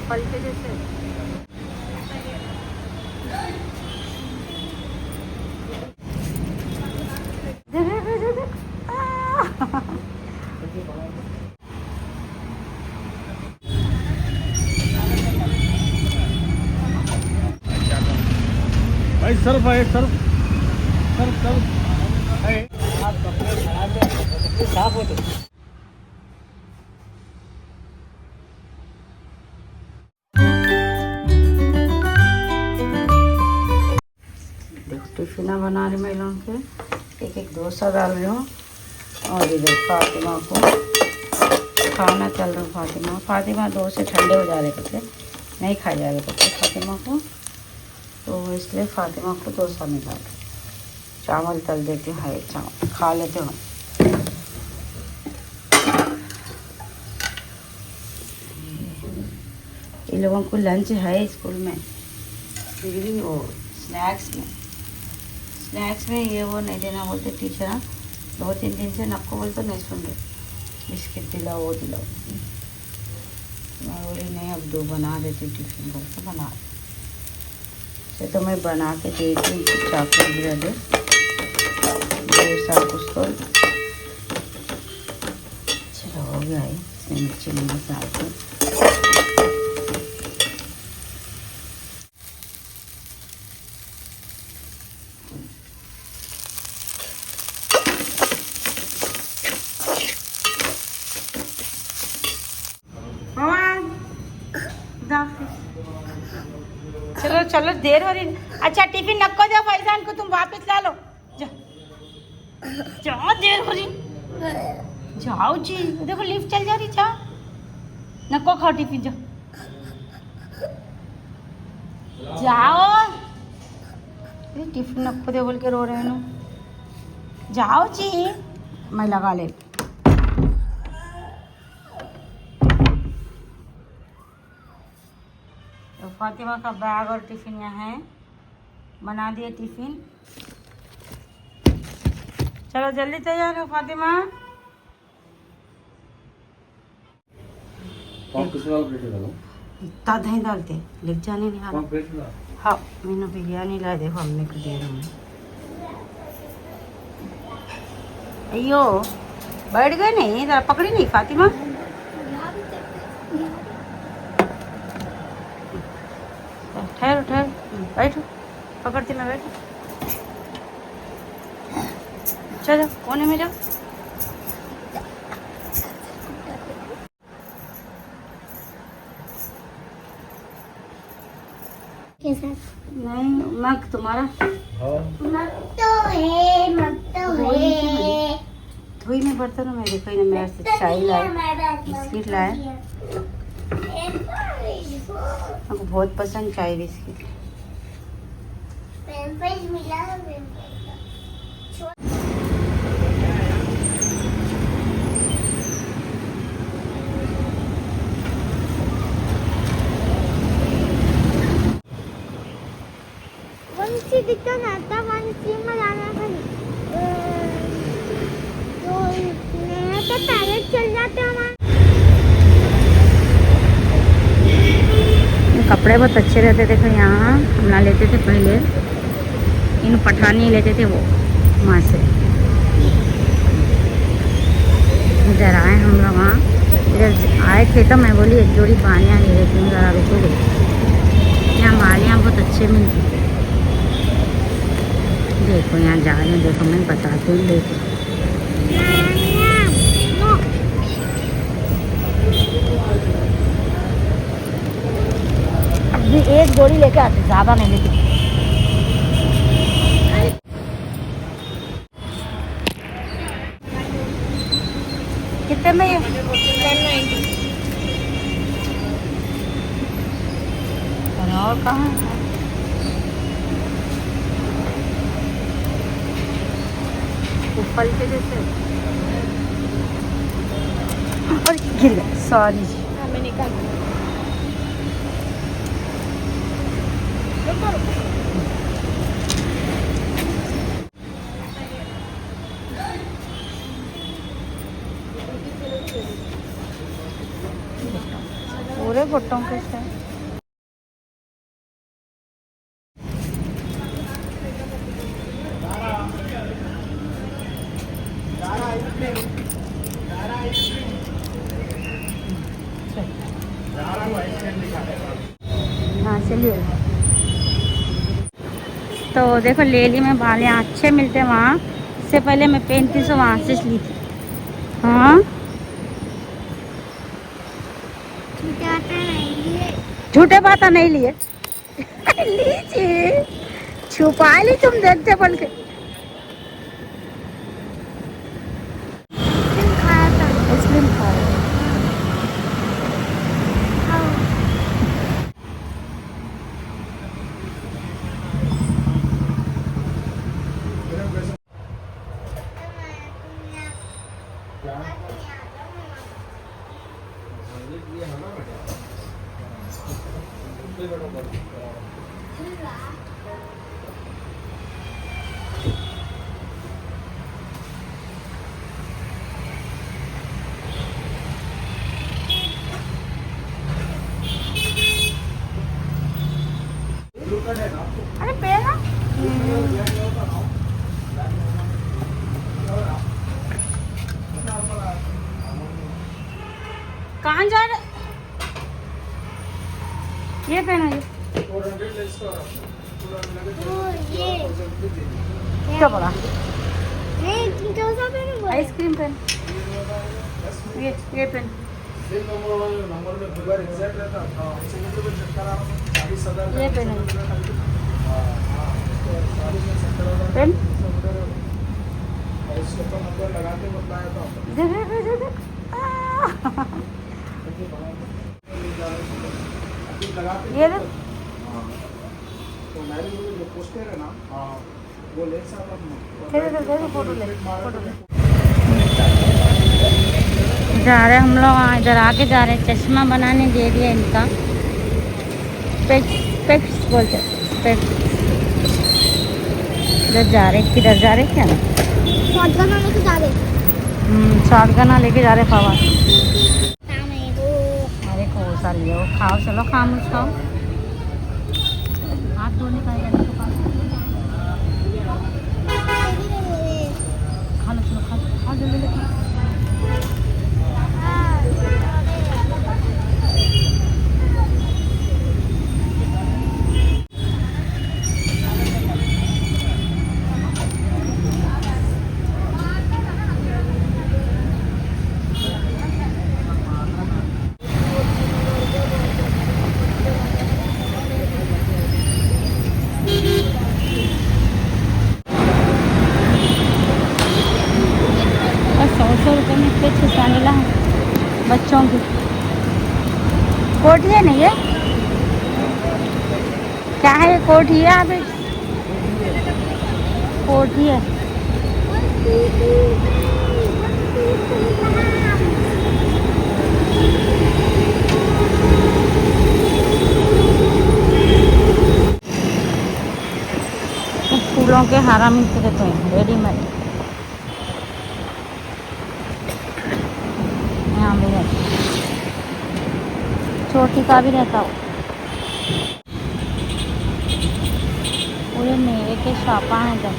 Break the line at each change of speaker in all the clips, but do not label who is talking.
फल के जैसे
भाई सर्फ है, सर्फ सर्फ सर्फ है।
आप कपड़े खराब है, कपड़े साफ होते।
टिफिना बना रही मैं लोगों के, एक एक डोसा डाल रही हूँ। और इधर फातिमा को खाना चल रहा है। फातिमा डोसे ठंडे हो जा रहे कपड़े, नहीं खाए जा रहे कपड़े फातिमा को, तो इसलिए फातिमा को डोसा में डाल चावल तल देते हैं, चावल खा लेते हम। इन लोगों को लंच है स्कूल में, फिर भी वो स्नैक्स में ये वो नहीं देना बोलते टीचर। 2-3 दिन से नको बोल तो नहीं सुन रहे, बिस्किट दिलाओ वो दिलाओ। मैं बोली नहीं अब 2 बना देती टिफिन बोल तो बना से, तो मैं बना के देती हूँ। चॉकलेट ब्रेड सब कुछ तो चलो हो गया है। इसमें मिर्ची नमक डाल के चलो चलो देर हो रही। अच्छा टिफिन नको जाओ फैजान को, तुम वापस ला लो जाओ, देर हो रही। जाओ जी, देखो लिफ्ट चल जा रही। जाओ नको खाओ टिफिन, जाओ जाओ। टिफिन नको दे बोल के रो रहे हैं ना, जाओ जी। मैं लगा ले। तो फातिमा का बैग और टिफिन यहाँ है, बना दिए टिफिन। चलो जल्दी तैयार हो फातिमा। इतना दही डालते लिख जाने नहीं आ रहा। हाँ मैंने बिरयानी ला, देखो हमने को दे रहा हूँ। अयो बैठ गए नहीं, जरा पकड़ी नहीं फातिमा। ठहरो ठहरो, बैठो, पकड़ती मैं, बैठो। चलो कोने में जाओ। नहीं मग तुम्हारा मग तो है। धोई में बर्तनों में देखो ना, मेरे से चाय लाए, बिस्किट लाए। हमको बहुत पसंद चाय बिस्किट।
दिखता ना था वन सी में जाना था, तो मैं तो पहले चल जाते हमारे।
कपड़े बहुत अच्छे रहते थे। देखो यहाँ हम ना लेते थे पहले, इन पठानी लेते थे वो वहाँ से। इधर आए हम लोग, वहाँ इधर आए थे तो मैं बोली एक जोड़ी बालियाँ ले लेती हूँ, ज़रा रुको। यहाँ बालियाँ बहुत अच्छे मिलती। देखो यहाँ जा रहे हैं, देखो मैं बताती हूँ। देखो अभी एक जोड़ी लेके आते, ज़्यादा नहीं लेती। कितने में ये? 1090। और कहाँ है? फल के जैसे और गिर गया, सॉरी जी।
मैं निकाल
पूरे भुट्टों के से। हाँ चलिए। तो देखो ले ली मैं बाल, यहाँ अच्छे मिलते हैं वहाँ। इससे पहले मैं 3500 वहाँ से ली थी। हाँ झूठे बात नहीं लिए लीजिए, छुपा ली तुम देखते बोल के। आइसक्रीम खा रहे हो? अरे पेगा कहाँ जा रहे? ये पहना ये क्या पड़ा? आइसक्रीम पेन, ये पेन ये पेन पेन ये देख। फोटो ले जा रहे हम लोग। इधर आके जा रहे हैं, चश्मा बनाने दे दिया इनका। स्पेक्स बोलते स्पेक्स। इधर जा रहे, किधर जा रहे क्या ना? शॉटगन लेके जा रहे। शॉटगन लेके जा रहे फवा। अरे कौन सा लियो, खाओ चलो खाओ खाओ। हाथ धोने का है तो खा लो, चलो खाओ जल्दी लेके। बच्चों की कोठी है नहीं है? क्या है ये? कोठी है अभी, कोठी है। फूलों के हारा मिलते रहते हैं रेडीमेड। यहाँ भी है, छोटी का भी रहता हो। पूरे मेवे के शॉपा हैं इधर।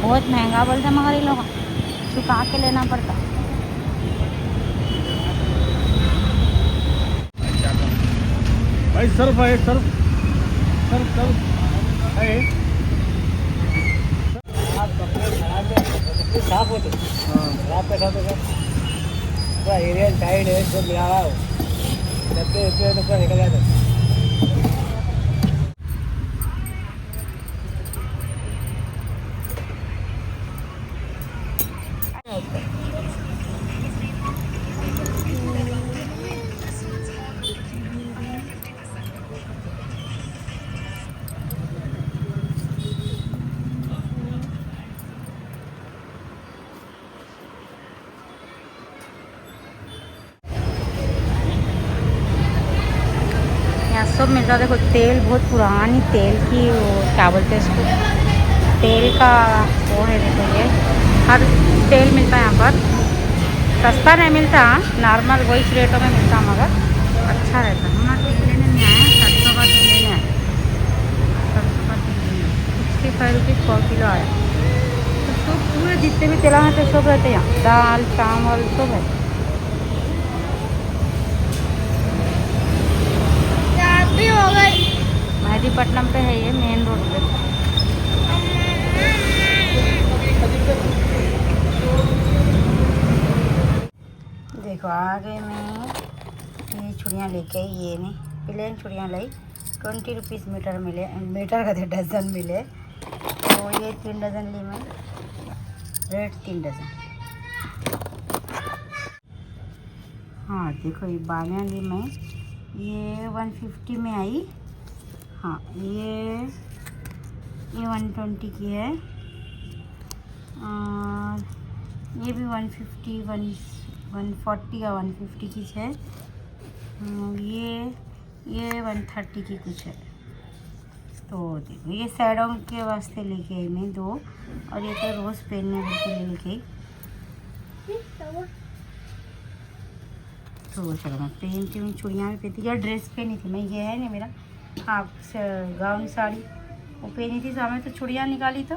बहुत महंगा बोलते मगर ये लोग चुका के लेना पड़ता।
भाई सर्फ है, सर्फ सर्फ सर्फ है।
आप कपड़े खराब है, कपड़े साफ होते। खराब पैसा तो पूरा एरिया टाइट है, सब मिला रहा हो इतने तो पूरा निकल जाता है।
सब मिलता। देखो तेल, बहुत पुरानी तेल की वो क्या बोलते हैं इसको, तेल का वो है। देखो ये हर तेल मिलता है यहाँ पर। सस्ता नहीं मिलता, नॉर्मल वही रेटों में मिलता, मगर अच्छा रहता है ना। 25 रुपीज़ 4 किलो आया। तो पूरे जितने भी तेला हैं सब रहते हैं यहाँ, दाल चावल सब है।
रात भी हो गई।
मेहदीपट्टनम पे है ये, मेन रोड पे। देखो आगे में ये चूड़ियाँ लेके आई, ये नहीं प्लेन चूड़ियाँ लाई, 20 रुपीज़ मीटर मिले, मीटर का डजन मिले। तो ये 3 डजन ली मैं, रेट 3 डजन। हाँ देखो ये बालियाँ ली मैं, ये 150 में आई। हाँ ये 120 की है, और ये भी 150 140 या 150 की है। ये 130 की कुछ है। तो देखो ये सैडों के वास्ते लेके आई मैं 2, और ये तो रोज़ पहनने के लिए लेके आई। तो चलो मैं पहनती हूँ, चूड़ियाँ भी पहनती, या ड्रेस पहनी थी मैं, ये है ना मेरा हाफ गाउन साड़ी, वो पहनी थी। सामने तो चूड़ियाँ निकाली तो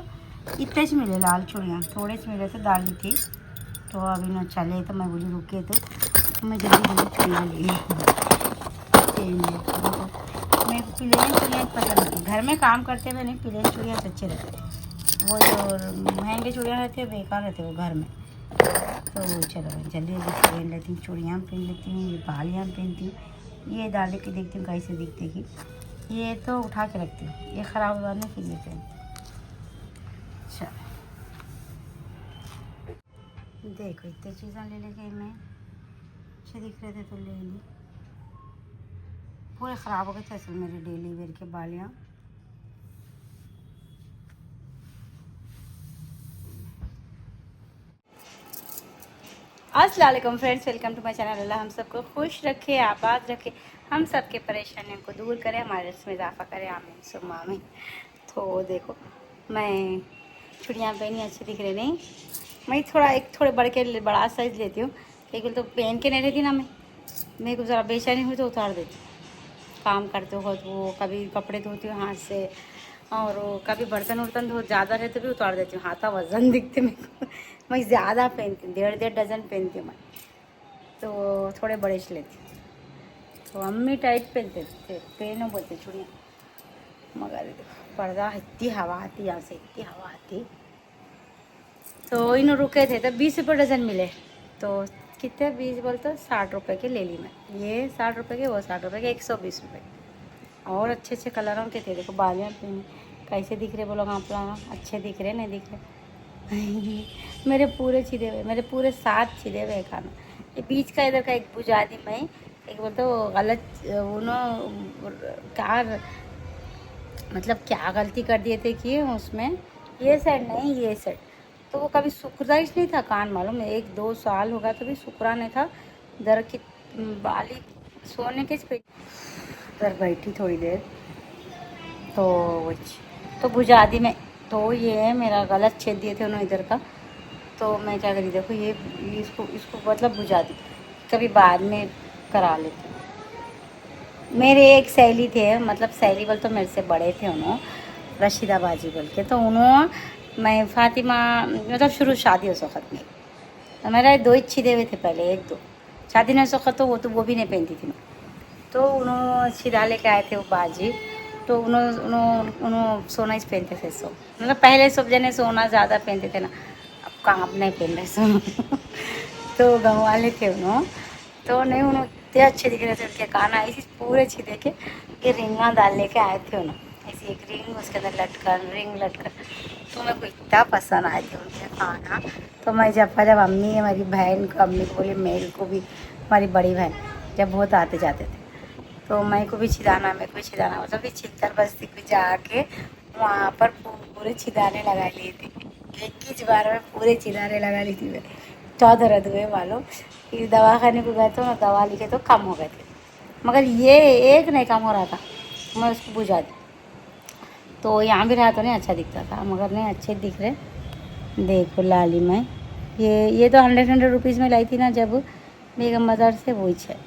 इतने च मिले लाल चूड़ियाँ, थोड़े से मिले तो डाली थी। तो अभी ना चले तो मैं बोली रुके, तो मैं जल्दी चूड़ियाँ ले ली। मेरे को प्लेन चूड़ियाँ पसंद नहीं, घर में काम करते हुए नहीं, प्लेन चूड़ियाँ अच्छे रहते हैं। वो जो महंगे चूड़ियाँ रहती है बेकार रहते हैं वो घर में। तो चलो मैं जल्दी जल्दी पहन लेती हूँ, चूड़ियाँ पहन लेती हूँ, ये बालियाँ पहनती हूँ, ये डाल के देखती हूँ कैसे दिखतेगी। ये तो उठा के रखती हूँ, ये ख़राब होने के लिए पहनती हूँ। चलो देखो इतनी चीज़ें ले लेके मैं, अच्छे दिख रहे थे तो ले ली। पूरे ख़राब हो गए थे असल मेरे डेली वेयर के बालियाँ। अस्सलाम वालेकुम friends, welcome to my channel. Allah हम सबको खुश रखे, आबाद रखे, हम सब के परेशानियों को दूर करे, हमारे रिस्क में इजाफा करे, आमीन सुम्मा आमीन। तो देखो मैं चूड़ियाँ पहनी, अच्छी दिख रही नहीं, मैं थोड़े बड़ा साइज़ लेती हूँ, क्योंकि तो पहन के नहीं रहती ना मैं, मेरे को ज़रा बेचैनी हुई तो उतार देती हूँ। काम करते हो वो कभी कपड़े धोती हूँ हाथ से, और कभी बर्तन वर्तन धो ज़्यादा रहते भी उतार देती हूँ, हाथा वजन दिखते मेरे को। मैं ज़्यादा पहनती हूँ, 1.5 डजन पहनती हूँ मैं, तो थोड़े बड़े से लेती हूँ। तो अम्मी टाइट पहनते थे, पहनो बोलते चूड़ियाँ, मगर पर्दा इतनी हवा आती, यहाँ से इतनी हवा आती। तो इन रुके थे तो 20 रुपये डजन मिले, तो कितने 20 बोल तो 60 रुपये के ले ली मैं, ये 60 रुपये के, वो 60 रुपये के, 120 रुपये। और अच्छे अच्छे कलरों के थे। देखो बालियाँ पहनी कैसे दिख रहे बोलो आप लोग, अच्छे दिख रहे नहीं दिख रहे? मेरे पूरे छिदे हुए, मेरे पूरे 7 छिदे हुए खाना। ये बीच का इधर का एक बुझा दी मैं, एक बोलते वो गलत, उन्होंने क्या मतलब क्या गलती कर दिए थे कि उसमें ये साइड नहीं, ये साइड तो वो कभी सुखरा ही नहीं था कान, मालूम है 1-2 साल होगा तो भी सुखरा नहीं था। दर की बाली सोने के पे दर बैठी थोड़ी देर, तो बुझा दी मैं। तो ये मेरा गलत छेद दिए थे उन्होंने इधर का, तो मैं क्या करी देखो ये इसको मतलब बुझा दी, कभी बाद में करा लेती हूँ। मेरे एक सहेली थे, मतलब सहेली बोल तो मेरे से बड़े थे, उन्होंने रशीदा बाजी बोल के, तो उन्होंने मैं फातिमा मतलब शुरू शादी उस वक़्त में, तो मेरा 2 ही छिदे हुए थे पहले, 1-2 शादी ने उस वक़्त, तो वो भी नहीं पहनती थी मैं। तो उन्होंने छिदा लेके आए थे वो बाजी, तो उन्होंने सोना ही पहनते थे सब, मतलब पहले सब जने सोना ज़्यादा पहनते थे ना, अब कहाँ अब नहीं पहन रहे सोना। तो गाँव वाले थे उन्होंने, तो नहीं उन्होंने इतने अच्छे दिख रहे थे, उनके कान ऐसे पूरे छिदे के, ये रिंगा डाल लेके आए थे उन्होंने, ऐसी एक रिंग उसके अंदर रिंग लटकन, तो मेरे को इतना पसंद आए थे उनके खाना। तो मैं जब अम्मी हमारी बहन को, अम्मी को बोली, मेरे को भी हमारी बड़ी बहन जब बहुत आते जाते थे, तो मैं को भी छिदाना, मेरे को छिदाना, मतलब भी छितर बस्ती को जाके वहाँ पर पूरे छिदाने लगा लिए थे, एक ही बार में पूरे छिदाने लगा ली थी मैं। तो दर्द हुए मालूम, फिर दवा खाने को गए तो ना दवा लिखे तो कम हो गए थे, मगर ये एक नहीं कम हो रहा था, मैं उसको बुझा दी। तो यहाँ भी रहा तो नहीं अच्छा दिखता था, मगर नहीं अच्छे दिख रहे। देखो लाली में ये तो 100 रुपीज़ में लाई थी ना जब बेगम बाज़ार से, वही है।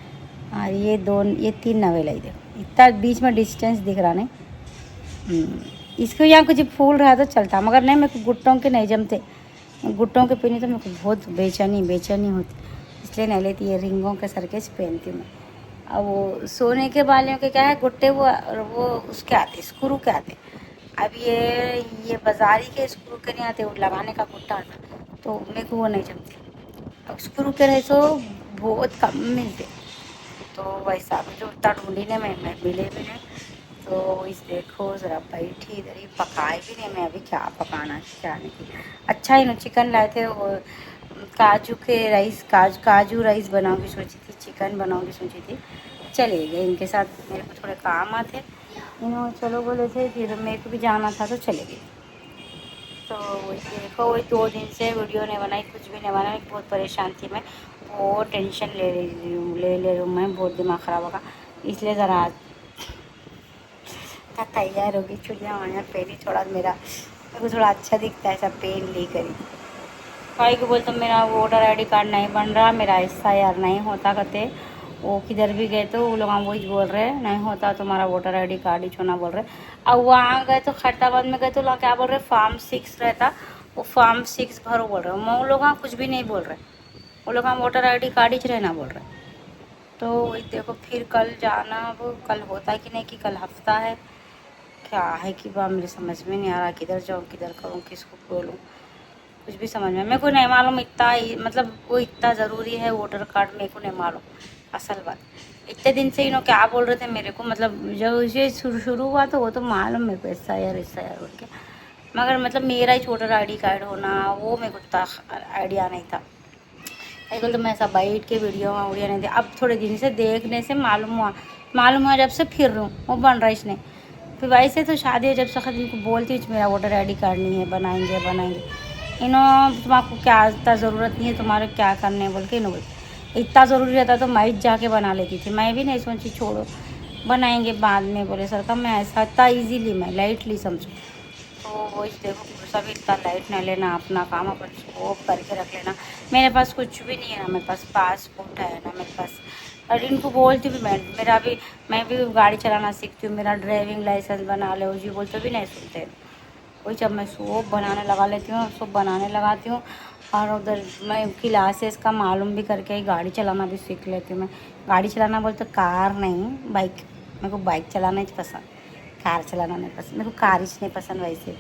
और ये 3 नवे लाई, देखो इतना बीच में डिस्टेंस दिख रहा नहीं। इसको यहाँ कुछ फूल रहा तो चलता, मगर नहीं, मेरे को गुट्टों के नहीं जमते। गुट्टों के पहनी तो मेरे को बहुत बेचैनी होती, इसलिए नहीं लेती। ये रिंगों के सर्केस पहनती हूँ मैं। अब वो सोने के बालियों के क्या है, गुट्टे वो उसके आते, स्क्रू के आते। अब ये बाजारी के स्क्रू के नहीं आते, वो लगाने का गुट्टा आता, तो मेरे को वो नहीं जमते। अब स्क्रू के रहे तो बहुत कम मिलते, तो वैसा भी जो उतना ढूंढी ने मैं मिले भी नहीं। तो इस देखो ज़रा बैठी इधर ही, पकाए भी नहीं मैं अभी, क्या पकाना क्या नहीं। अच्छा ही ना चिकन लाए थे, वो काजू के राइस, काजू राइस बनाऊंगी सोची थी, चिकन बनाऊंगी सोची थी। चले गए इनके साथ, मेरे को थोड़े काम आते, इन्होंने चलो बोले थे, फिर मेरे को भी जाना था तो चले गए। तो वही देखो, वही 2 दिन से वीडियो नहीं बनाई, कुछ भी नहीं बनाई, बहुत परेशान थी मैं, बहुत टेंशन ले रही हूँ मैं, बहुत दिमाग ख़राब होगा, इसलिए ज़रा आज तैयार होगी। चुड़िया वहाँ पहनी, थोड़ा मेरे को थोड़ा अच्छा दिखता है, ऐसा पेन ली करी। भाई को बोलते मेरा वोटर ID कार्ड नहीं बन रहा, मेरा SIR नहीं होता कहते। वो किधर भी गए तो वो लोग वही बोल रहे हैं, नहीं होता तुम्हारा वोटर ID कार्ड ही छोना बोल रहे। अब वहाँ गए तो खैरताबाद में गए तो लोग क्या बोल रहे, फार्म 6 रहता, वो फार्म 6 भरो बोल रहे। वो लोग वहाँ कुछ भी नहीं बोल रहे, वो लोग वहाँ वोटर ID कार्ड ही रहना बोल रहे। तो वही देखो, फिर कल जाना, वो कल होता है कि नहीं, कि कल हफ्ता है क्या है कि बा, मेरे समझ में नहीं आ रहा किधर जाऊँ, किधर करूँ, किसको बोलूँ, कुछ भी समझ में मेरे को नहीं मालूम। इतना मतलब वो इतना ज़रूरी है वोटर कार्ड, मेरे को नहीं मालूम असल बात। इतने दिन से इन्होंने क्या बोल रहे थे मेरे को, मतलब जब ये शुरू हुआ तो वो तो मालूम मेरे को SIR बोल के, मगर मतलब मेरा ही वोटर ID कार्ड होना वो मेरे को इतना आइडिया नहीं था। आजकल तो मैं ऐसा बैठ के वीडियो में उड़िया नहीं थी, अब थोड़े दिन से देखने से मालूम हुआ जब से फिर रहा हूँ, वो बन रहा इसने। फिर वैसे तो शादी है, जब से इनको बोलती हूँ मेरा वोटर ID कार्ड नहीं है, बनाएंगे तुम्हारा क्या इतना ज़रूरत नहीं है, तुम्हारे क्या करने बोल के इन्होंने बोलते। इतना ज़रूरी रहता तो मैं जाके बना लेती थी, मैं भी नहीं सोची छोड़ो बनाएंगे बाद में बोले सर का, मैं ऐसा इतना ईजीली मैं लाइटली समझूँ। तो वही देखो, सब इतना लाइट ना लेना, अपना काम अपन वो करके रख लेना। मेरे पास कुछ भी नहीं है ना, मेरे पास पासपोर्ट है ना मेरे पास, और इनको बोलती भी मैं भी गाड़ी चलाना सीखती हूँ, मेरा ड्राइविंग लाइसेंस बना लो जी बोलते भी नहीं सुनते। वही जब मैं सोप बनाने लगा लेती हूँ, सोप बनाने लगाती हूँ, और उधर मैं क्लासेस का मालूम भी करके गाड़ी चलाना भी सीख लेती हूँ। मैं गाड़ी चलाना बोलते कार नहीं, बाइक। मेरे को बाइक चलाना ही पसंद, कार चलाना नहीं पसंद, मेरे को कार ही नहीं पसंद वैसे,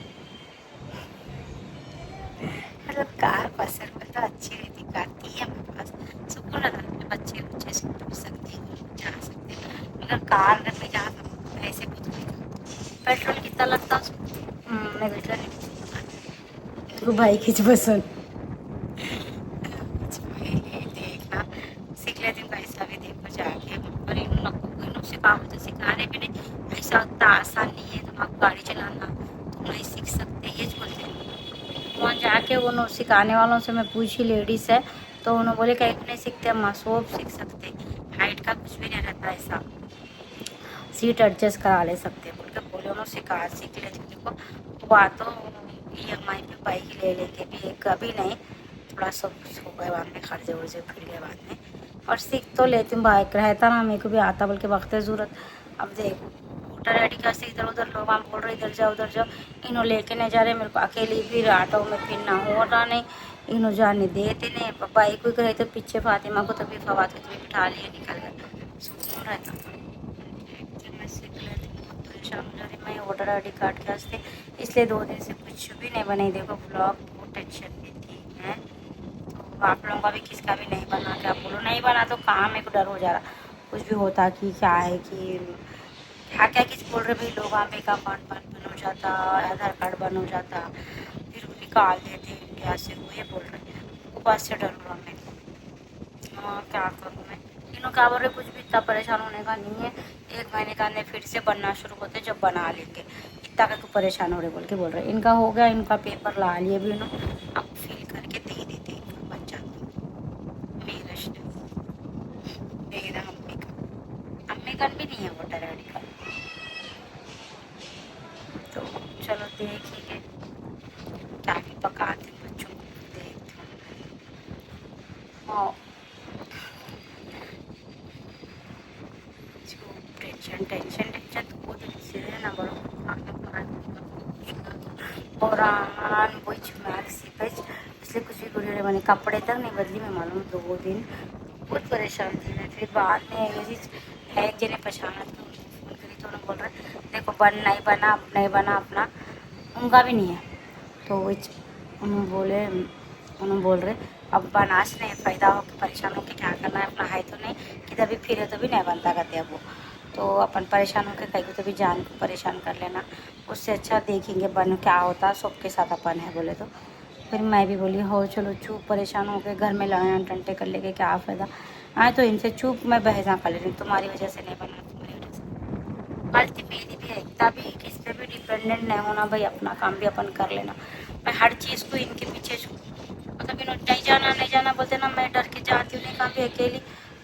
मतलब कार पसंद मतलब अच्छी रहती, कार थी है मेरे पास, सुकून रहता है, अपने बच्चे से घूम सकते हैं, जा सकते हैं, मगर कार में जा सकते ऐसे कुछ नहीं। पेट्रोल कितना लगता है मेरे को नहीं, तो बाइक ही पसंद। देखना सीख लेती हूँ कैसा भी, देखो जाके, और इन्होंने सिखा मुझे, सिखाने भी नहीं, ऐसा उतना आसान नहीं है तुम्हारा गाड़ी चलाना, तुम नहीं सीख सकते ये बोलते हैं। वहाँ जाके उन्होंने सिखाने वालों से मैं पूछी, लेडीज़ है, तो उन्होंने बोले कि नहीं सीखते अम्मा, सब सीख सकते, हाइट का कुछ भी नहीं रहता, ऐसा सीट एडजस्ट करा ले सकते बोल के बोले। उन्होंने सीख लेती हूँ। देखो हुआ तो EMI पे बाइक ले लेके भी कभी नहीं, थोड़ा सब कुछ हो गए बाद में, खर्चे वर्जे फिर गए बाद में, और सीख तो लेती हूँ। बाइक रहता ना मेरे को भी आता, बल्कि वक्त ज़रूरत। अब देखो वोटर ID कार्ड से इधर उधर लोग हम बोल रहे इधर जाओ उधर जाओ, इन्हों लेके नहीं जा रहे मेरे को, अकेली फिर ऑटो में फिरना हो रहा नहीं, इन्हों जाने देते नहीं। बाइक को रहे तो पीछे फातिमा को तभी फवाद को बिठा लिए, निकल गए, सुकून रहता। मैं सीख लेती हूँ, बहुत परेशान हो जा रही मैं वोटर ID कार्ड के वास्ते, इसलिए 2 दिन से कुछ भी नहीं बनाई। देखो ब्लॉग बहुत टेंशन में थी मैं, तो आप लोगों का भी किसका भी नहीं बना, क्या बोलो नहीं बना तो कहाँ मेरे को डर हो जा रहा, कुछ भी होता कि क्या है कि क्या क्या किस बोल रहे भाई लोग, वहाँ पे का अकाउंट बन हो जाता, आधार कार्ड बन हो जाता, फिर वो निकाल देते इंडिया से, वो ये बोल रहे, वो बात से डर रहा मैं। हाँ क्या करूँ मैं, इन्हों क्या बोल रहे, कुछ भी इतना परेशान होने का नहीं है, 1 महीने का अंदर फिर से बनना शुरू होते जब बना लेंगे, इतना का तो परेशान हो रहे बोल रहे। इनका हो गया, इनका पेपर ला लिए भी इन्होंने, अब फिल करके दे देते इनको बन जाता। मेरा अम्मी का भी नहीं है वोटर ID कार्ड, तो चलो देखिए क्या भी पकाते बच्चों को देखते हैं। टेंशन तो बहुत दिन से है ना, बड़ों को खाना पड़ा कुरान बुझ मैथ सीपेज इसलिए कुछ भी गुड़िया मैंने कपड़े तक नहीं बदली मैं मालूम 2 दिन बहुत परेशान थी मैं। फिर बाद में ये चीज़ है एक जने पहचाना तो फोन करी तो उन्होंने बोल रहे देखो नहीं बना अपना उनका भी नहीं है तो उन्होंने बोल रहे अब बनास नहीं फ़ायदा हो कि परेशान होकर क्या करना है अपना है तो नहीं किधर भी फिरे तो भी नहीं बनता करते अब वो तो अपन परेशान होकर कहीं को तो भी जान को परेशान कर लेना उससे अच्छा देखेंगे बन क्या होता सबके साथ अपन है बोले तो फिर मैं भी बोली हो चलो चुप परेशान हो गए घर में लड़ाई टंटे कर लेके क्या फ़ायदा आए तो इनसे चुप मैं बहजा कर ले रही तुम्हारी वजह से नहीं बना तुम्हारी वजह से गलती मेरी भी है इतना भी किस पे भी डिपेंडेंट नहीं होना भाई अपना काम भी अपन कर लेना मैं हर चीज़ को इनके पीछे मतलब इन्होंने नहीं जाना बोलते ना मैं डर के जाती हूँ नहीं कहाँ भी अकेली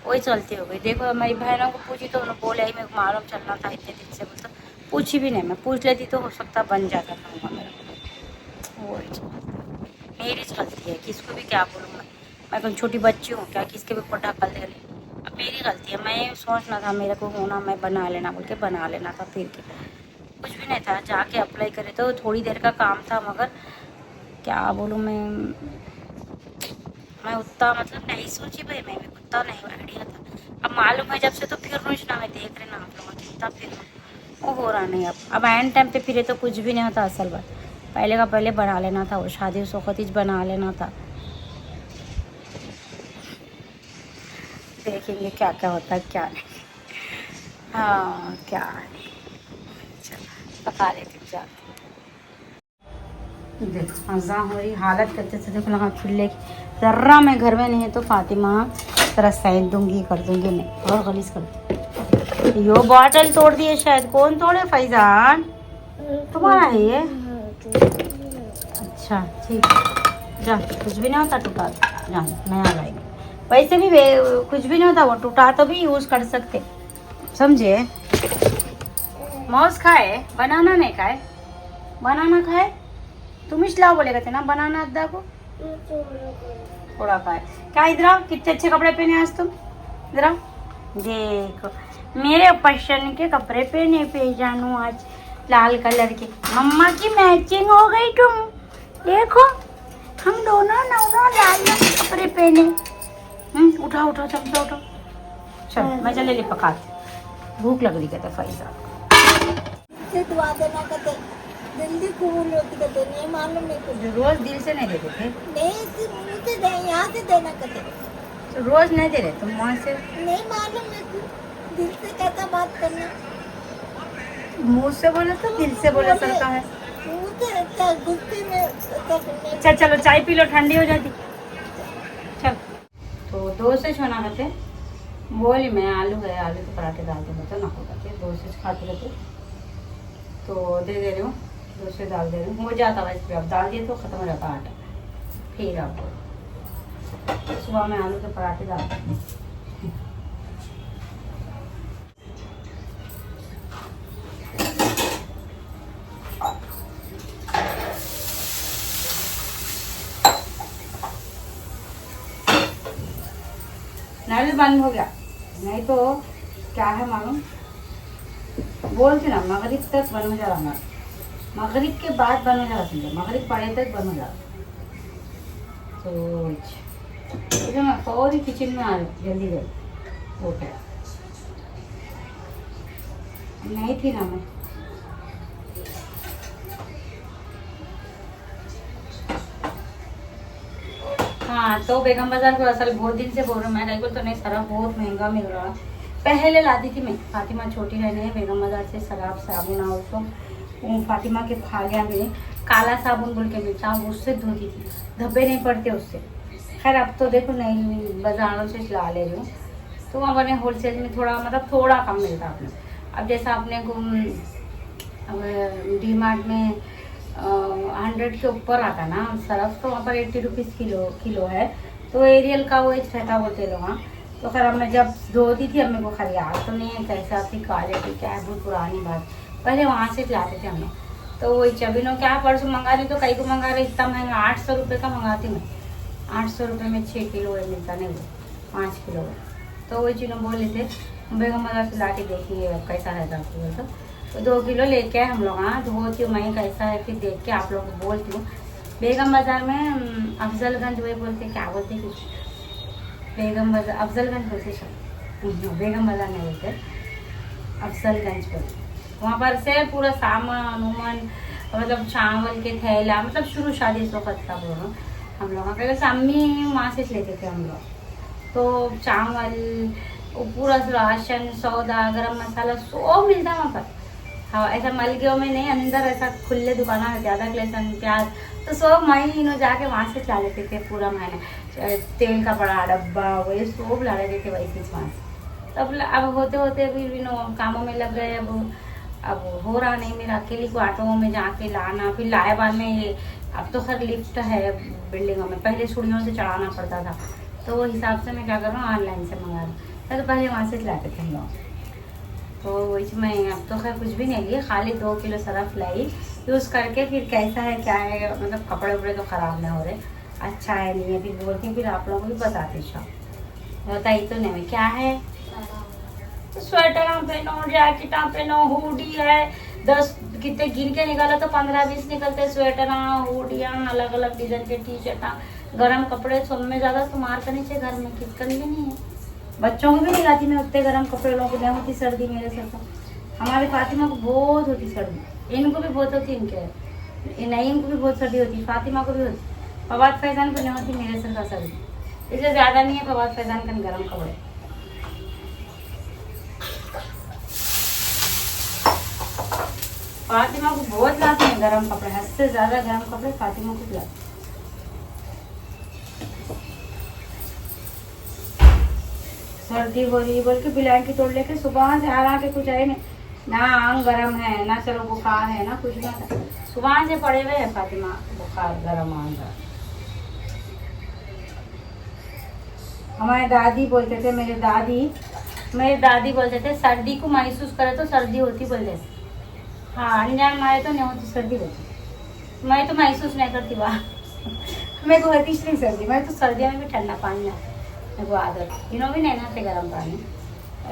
वही चलती हो गई देखो मेरी बहनों को पूछी तो उन्होंने बोला ही मेरे को मालूम चलना था इतने दिन से बोलता पूछी भी नहीं मैं पूछ लेती तो हो सकता बन जाता था मेरा वही मेरी गलती है किसको भी क्या बोलूँ मैं कौन छोटी बच्ची हूँ क्या किसके भी पटा कर दे रही अब मेरी गलती है मैं सोचना था मेरे को होना मैं बना लेना बोल के बना लेना था फिर के कुछ भी नहीं था जाके अप्लाई करे तो थोड़ी देर का काम था मगर क्या बोलूँ मैं उतना मतलब नहीं सोची भाई मैं उतना नहीं आइडिया था अब मालूम है जब से तो फिर रोज ना मैं देख रहे ना आप लोगों कितना फिर वो हो रहा नहीं अब एंड टाइम पे फिरे तो कुछ भी नहीं होता असल बात पहले का पहले बना लेना था वो शादी उस वक्त ही बना लेना था देखेंगे क्या क्या होता है क्या नहीं हाँ क्या चलो पका लेते जाते देखो मज़ा हो रही हालत करते थे देखो लगा चूल्हे की ज़र्रा मैं घर में नहीं है तो फातिमा तरह सैन दूंगी कर दूंगी मैं और गलीस करती यो बॉटल तोड़ दिए शायद कौन तोड़े फैजान तुम्हारा है ये अच्छा ठीक जा कुछ भी नहीं होता टूटा जा नया लाएंगे वैसे भी कुछ भी नहीं होता वो टूटा तो भी यूज़ कर सकते समझे मौस खाए बनाना नहीं खाए बनाना खाए तुम इसलिए बोलेगा थे ना बनाना अद्दा को थोड़ा खाए क्या इधर आओ कितने अच्छे कपड़े पहने आज तुम इधर आओ देखो मेरे पसंद के कपड़े पहने पे जानू आज लाल कलर के मम्मा की मैचिंग हो गई तुम देखो हम दोनों लाल कपड़े पहने उठाओ चमचा उठाओ चल मैं चले ले पकाते भूख लग रही कहते फैजा
दुआ देना कहते जल्दी कबूल होती कहते नहीं मालूम नहीं कुछ
रोज दिल से नहीं देते थे
नहीं मुँह से दे यहाँ से देना कहते
तो रोज नहीं दे रहे तुम वहाँ से
नहीं मालूम है दिल से कैसा बात करना
मुँह से बोले तो दिल से बोले सरका है
मुँह से गुस्से में
चल चलो चाय पी लो ठंडी हो जाती चल तो 2 से छोना कहते बोली मैं आलू के पराठे डाल दूँगा तो ना होता 2 से खाते रहते तो दे रही हूँ 2 से डाल दे रही हूँ हो जाता वैसे भी अब डाल दिए तो ख़त्म हो जाता आटा फिर आपको सुबह में आलू के पराठे डालते हैं नल बंद हो गया नहीं तो क्या है मालूम बोलती ना मगरिब तक बन हो जा रहा मगरिब के बाद बन हो जा रहा समझो मगरिब पड़े तक बन हो जा रहा तो मैं फौरी किचन में आ रही जल्दी हो गया नहीं थी ना मैं हाँ तो बेगम बाजार को असल बहुत दिन से बोल रहा हूँ मैं कहीं तो नहीं शराब बहुत महंगा मिल रहा पहले लाती थी मैं फातिमा छोटी रहने है बेगम बाजार से शराब साबुन और उसको फातिमा के खालिया में काला साबुन बोल के मिलता उससे धोती थी धब्बे नहीं पड़ते उससे खैर अब तो देखो नहीं बाजारों से ला ले रही हूँ तो वहाँ बने होलसेल में थोड़ा मतलब थोड़ा कम मिलता अपने अब जैसा अपने को डी मार्ट में 100 के ऊपर आता ना सरफ तो वहाँ पर 80 रुपीज़ किलो है तो एरियल का वो एक छठा बोलते लोग हाँ तो खैर अब मैं जब धोती थी अब मेरे को खैर याद तो नहीं है कैसा थी क्वालिटी क्या है बहुत पुरानी बात पहले वहाँ से लाते थे हम लोग तो वही चबिनो क्या परसों मंगा रही तो कई को मंगा रही इतना महंगा 800 रुपये का मंगाती मैं 800 रुपये में 6 किलो मिलता नहीं वो 5 किलो तो वही चीज़ों बोल लेते बेगम बाजार से ला के देखिए अब कैसा रहता आपको बोलते तो 2 किलो लेके आए हम लोग। हाँ, धोती हूँ मैं कैसा है, फिर देख के आप लोग को बोलती हूँ। बेगम बाज़ार में अफजलगंज वही बोलते, क्या बोलते कुछ, बेगम बाज़ार अफजलगंज बोलते शायद, बेगम बाज़ार नहीं बोलते, अफजलगंज पर। वहाँ पर से पूरा सामान उमान, मतलब चावल के थैला, मतलब शुरू शादी इस वक्त का बोलो हम लोग पहले से अम्मी वहाँ से लेते थे हम लोग। तो चावल, पूरा राशन, सौदा, गरम मसाला सब मिलता वहाँ पर। हाँ, ऐसा मलगियों में नहीं, अंदर ऐसा खुले दुकाना है, ज़्यादा लहसुन प्याज तो सब महीनों जाके वहाँ से ला लेते थे पूरा महीना। तेल का बड़ा डब्बा वही सब ला लेते थे वैसे वहाँ से। तब अब होते होते भी कामों में लग गए। अब हो रहा नहीं मेरा अकेली को ऑटो में जाके लाना, फिर लाए बाद में ये अब तो खैर लिफ्ट है बिल्डिंगों में, पहले सीढ़ियों से चढ़ाना पड़ता था। तो वो हिसाब से मैं क्या कर रहा हूँ, ऑनलाइन से मंगा रहा हूँ। तो पहले वहाँ से लाते थे हम लोग। तो इसमें अब तो खैर कुछ भी नहीं लिए, खाली 2 किलो सरफ लाई, यूज़ करके फिर कैसा है क्या है, मतलब कपड़े वपड़े तो ख़राब नहीं हो रहे, अच्छा है नहीं है, फिर बोलती फिर आप लोगों को भी बताते शाम बताइए तो नहीं क्या है। स्वेटर पहनो, जैकेट पहनो, हुडी है 10 कितने गिन के निकाला तो 15-20 निकलते, स्वेटर हुडियाँ अलग अलग डिजाइन के, टी शर्ट, गर्म कपड़े सब में ज़्यादा तुम्हार करनी चाहिए घर में, किस करनी नहीं है। बच्चों को भी नहीं लाती मैं उतने गर्म कपड़े, लोगों को नहीं होती सर्दी मेरे सर को। हमारी फातिमा को बहुत होती सर्दी, इनको भी बहुत होती, इनके नहीं को भी बहुत सर्दी होती, फातिमा को भी होती, फवाद फैजान को नहीं होती मेरे सर का सर्दी, इसलिए ज़्यादा नहीं है फवाद फैजान का गर्म कपड़े। फातिमा को बहुत लाते हैं गर्म कपड़े, हद से ज़्यादा गर्म कपड़े फातिमा को लाते। सर्दी हो रही बोल के ब्लैंकेट तोड़ लेके सुबह से आ के कुछ है नहीं ना, आंग गर्म है ना, चलो बुखार है ना कुछ ना, सुबह से पड़े हुए है फातिमा बुखार गर्म आंग। हमारे दादी बोलते थे, मेरे दादी बोलते थे सर्दी को महसूस करे तो सर्दी होती बोलते थे। हाँ, अनजान मारे तो नहीं होती सर्दी होती, मैं तो महसूस नहीं करती वाह मेरे को होती नहीं सर्दी, मैं तो सर्दियों में भी ठंडा पानी है मेरे को आदत, इन्हों भी नहीं नहाते गर्म पानी।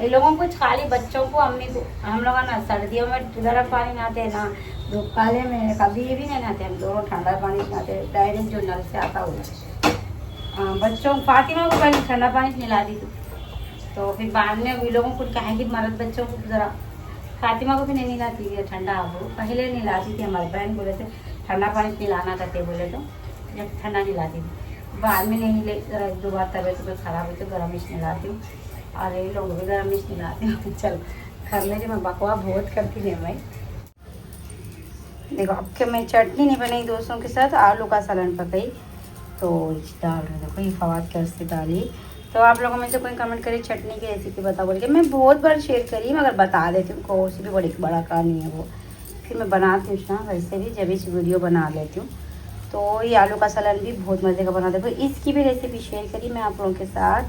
ये लोगों को खाली बच्चों को, अम्मी को, हम लोग ना सर्दियों में गर्म पानी नहाते हैं ना, धूप काले में कभी भी नहीं नहाते हम दोनों, ठंडा पानी नहाते डायरेक्ट जो नल से आता हुआ। हाँ, बच्चों फातिमा को पहले ठंडा पानी नहला दी तो फिर बाद में वे लोगों को कहेंगे मर्द बच्चों को ज़रा, फातिमा को भी नहीं नहलाती है ठंडा, वो पहले नहलाती थी, हमारे बहन बोले थे ठंडा पानी नहलाना करते बोले तो जब ठंडा नहलाती थी, बाद में नहीं ले, ज़रा 1-2 बार तबीयत तो ख़राब हुई तो गर्म मिर्च नहलाती हूँ, और ये लोग भी गर्म मिर्च नहलाती हूँ। चल कर ले, मैं बकवा बहुत करती नहीं भाई। देखो अब के मैं चटनी नहीं बनाई दोस्तों के साथ, आलू का सालन पकाई, तो दाल देखो ये फवाद के वास्ते डाली। तो आप लोगों में से कोई कमेंट करे चटनी की रेसिपी बता बोल के, मैं बहुत बार शेयर करी मगर बता देती हूँ, कोई सी भी बड़ा कहानी है वो, फिर मैं बनाती हूँ ना वैसे भी जब इस वीडियो बना लेती हूँ। तो ये आलू का सालन भी बहुत मज़े का बना, देखो इसकी भी रेसिपी शेयर करी मैं आप लोगों के साथ।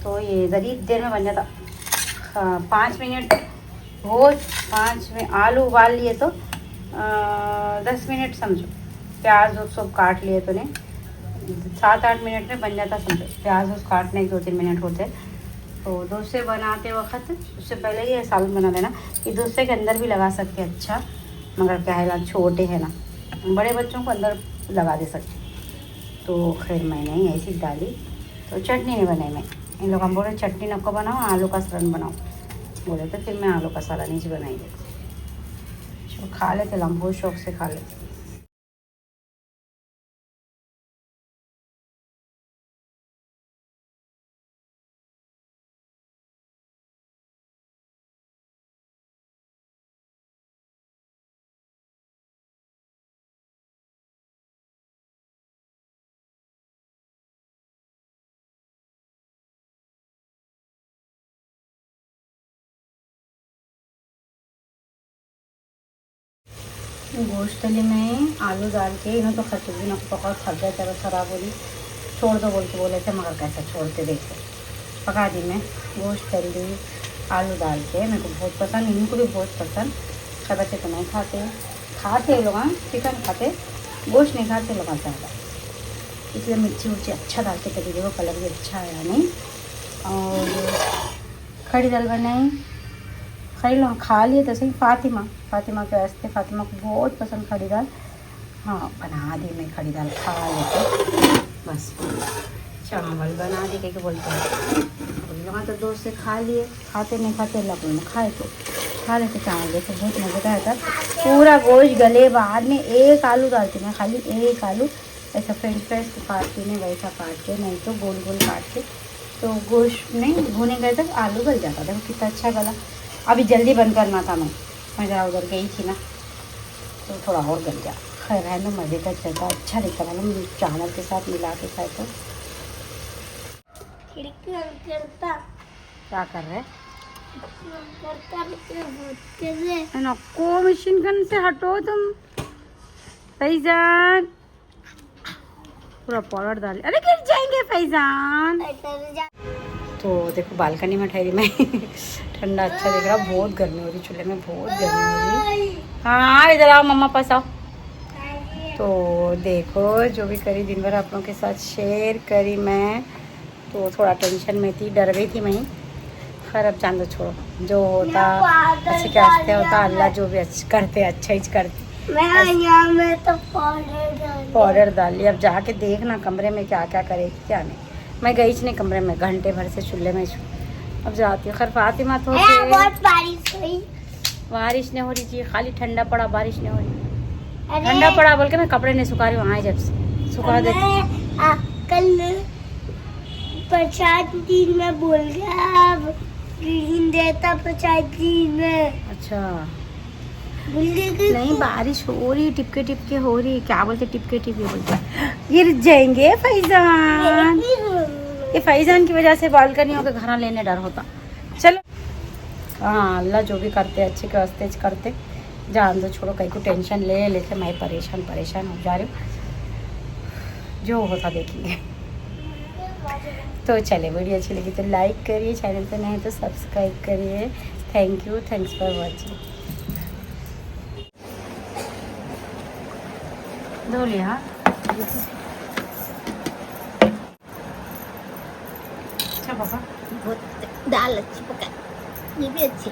तो ये ज़री देर में बन जाता, 5 मिनट बहुत, 5 में आलू उबाल लिए तो 10 मिनट समझो, प्याज और सब काट लिए तो नहीं 7-8 मिनट में बन जाता समझो, प्याज और काटने के 2-3 मिनट होते। तो डोसे बनाते वक्त उससे पहले ये सालन बना लेना, ये डोसे के अंदर भी लगा सकते हैं अच्छा, मगर क्या है ना छोटे है ना, बड़े बच्चों को अंदर लगा दे सकते, तो खैर मैं नहीं ऐसी डाली। तो चटनी नहीं बनाई मैं, इन लोग हम बोले चटनी नको बनाओ, आलू का सालन बनाओ बोले, तो फिर मैं आलू का सालन ही बनाई देती, तो खा लेते हम बहुत शौक से खा लेते। गोश्त तले में आलू डाल के इन्हों तो खचूरी ना बहुत थक गया, तबीयत खराब हो रही, छोड़ दो बोल के बोले थे, मगर कैसे छोड़ते देखो, पका दी मैं गोश्त तल दी आलू डाल के, मेरे को बहुत पसंद, इनको भी बहुत पसंद, सब बच्चे तो नहीं खाते लोग, हाँ चिकन खाते, गोश्त नहीं खाते लोग ज़्यादा, इसलिए मिर्ची उर्ची अच्छा डाल के तभी देखो कलर भी अच्छा आया नहीं। और खड़ी दाल बनाई, खड़ी लो खा लिए तो सही। फातिमा के वास्ते, फातिमा को बहुत पसंद खड़ी दाल। हाँ बना दी मैं खड़ी दाल, खा लेते बस। चावल बना दी, क्या बोलते हैं वहाँ तो दोस्त से खा लिए, खाते नहीं खाते अल्लाह को खाए तो खा लेते चावल। देखो बहुत मज़ेदार था। पूरा गोश्त गले बाद में एक आलू डालती मैं, खाली एक आलू ऐसा फ्रेंच फ्राइज को काटती नहीं, वैसा काट के, नहीं तो गोल गोल काट के, तो गोश्त नहीं भुने गए तक आलू गल जाता। देखो कितना अच्छा गला। अभी जल्दी बंद करना था मैं जरा उधर गई थी ना, तो थोड़ा और गल गया। खैर है ना, मज़े का चलता, अच्छा दिखता है ना चावल के साथ मिला के खाए तो। क्या कर रहे हैं? नको मशीन गन से हटो तुम। फैजान पूरा पाउडर डाल, अरे गिर जाएंगे फैजान। तो देखो बालकनी में ठहरी मैं ठंडा अच्छा दिख रहा, बहुत गर्मी हो रही चूल्हे में, बहुत गर्मी हो रही। हाँ इधर आओ, मम्मा पास आओ। तो देखो जो भी करी दिन भर आप लोगों के साथ शेयर करी मैं, तो थोड़ा टेंशन में थी, डर गई थी मैं। खैर अब जान दो, छोड़ो, जो होता अच्छे के वास्ते होता। अल्लाह जो भी करते अच्छा ही करते। मैं तो पाउडर डाल लिया। अब जाके देखना कमरे में क्या क्या करेगी क्या नहीं। मैं गई नहीं कमरे में, घंटे भर से चूल्हे में। अब जाती हूँ। खैर फातिमा तो
बहुत बारिश हुई।
बारिश नहीं हो रही थी, खाली ठंडा पड़ा, बारिश नहीं हो रही। ठंडा पड़ा बोल के मैं कपड़े नहीं सुखा रही हूँ, जब से सुखा दे।
कल प्रसाद दिन में बोल गया देता प्रसाद दिन में।
अच्छा नहीं, बारिश हो रही, टिपके टिपके हो रही। क्या बोलते टिपके टिपके बोलते, गिर जाएंगे फैजान। ये फैजान की वजह से बालकनियों के घर लेने डर होता। चलो हाँ, अल्लाह जो भी करते अच्छे के वास्ते करते। जान दो, छोड़ो, कहीं को टेंशन ले लेते। मैं परेशान हो जा रही हूँ, जो होता देखेंगे। तो चले, वीडियो अच्छी लगी तो लाइक करिए, चैनल पे नए तो सब्सक्राइब करिए। Thank you, thanks for watching. धो लिया अच्छा पापा,
बहुत दाल अच्छी पका, ये भी अच्छी।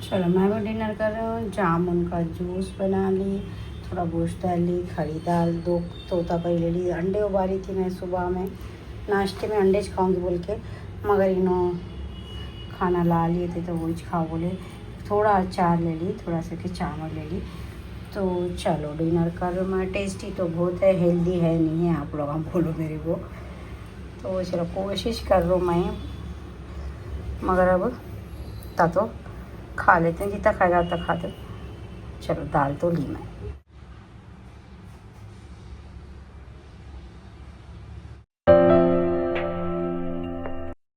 चलो मैं वो डिनर कर रही हूँ। जामुन का जूस बना ली, थोड़ा गोश्त डाल ली, खड़ी दाल, 2 तोता परी ले ली, अंडे उबाली थी मैं सुबह में, नाश्ते में अंडे खाऊंगी बोल के, मगर इन्हों खाना ला लिए थे तो वही खाओ बोले। थोड़ा अचार ले ली, थोड़ा सा के चावल ले ली। तो चलो डिनर कर रहा हूँ मैं। टेस्टी तो बहुत है, हेल्दी है नहीं है आप लोग हम बोलो मेरे को। तो चलो कोशिश कर रहा हूँ मैं, मगर अब तो खा लेते हैं, जितना खाएगा उतना खाते। चलो दाल तो ली मैं।